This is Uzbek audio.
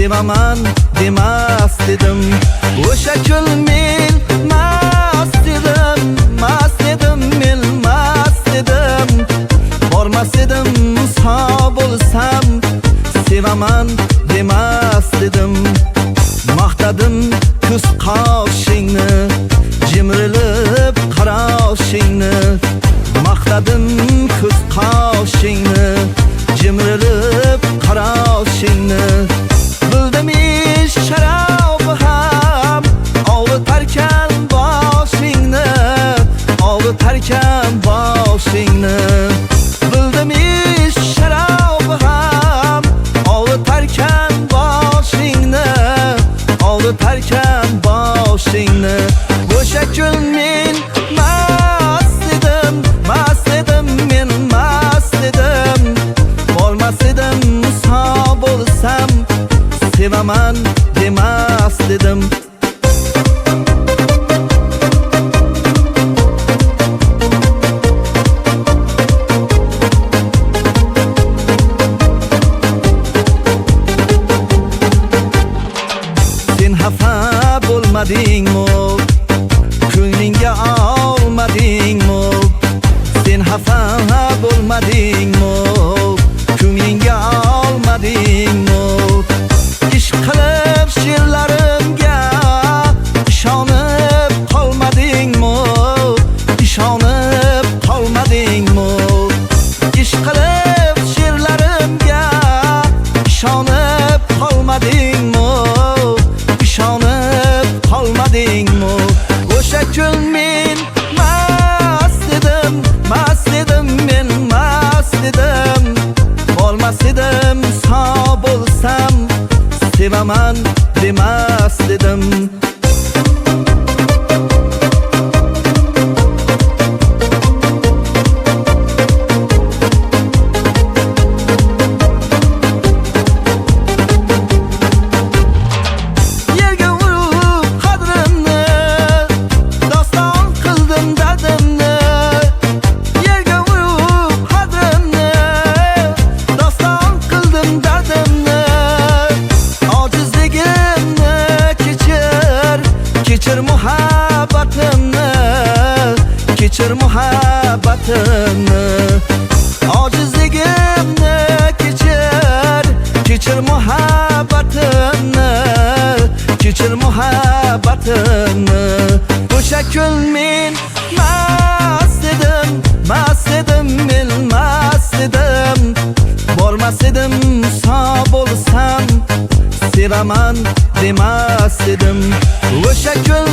sevaman demas dedim. O'sha kun men mast edim, men mast edim. Bormas edim sog' bo'lsam, sevaman demas dedim. Maqtadim ko'z qoshingni, jimrilib qarashingni. Maqtadim ko'z qoshingni, jimrilib qarashingni. Bildim ish sharob ham og'ritarkan boshingni, og'ritarkan boshingni. Bildim ish sharob ham og'ritarkan boshingni, og'ritarkan boshingni. O'sha kun men mast edim, men mast edim. Bormas edim sog' bo'lsam, sevaman demas dedim. Sen xafa bo'lmadingmi? Ko'nglingga olmadingmi? Sen xafa bo'lmadingmi? Ko'nglingga olmadingmi? Ish qilib she'rlarimga ishonib qolmadingmi? Ishonib qolmadingmi? Ish qilib she'rlarimga ishonib qolmadingmi? Ishonib qolmadingmi? O'sha kun men mast edim, men mast edim. Bormas edim sog' bo'lsam, sevaman demas dedim. Yerga urib qadrimni, doston qildim dardimni. Yerga urib qadrimni, doston qildim dardimni. Ojizligimni kechir muhabbatimni, kechir muhabbatimni. Ojizligimni kechir muhabbatimni, kechir muhabbatimni. O'sha kun men mast edim, men mast edim. Bormas edim sog' bo'lsam, sevaman demas dedim. O'sha kun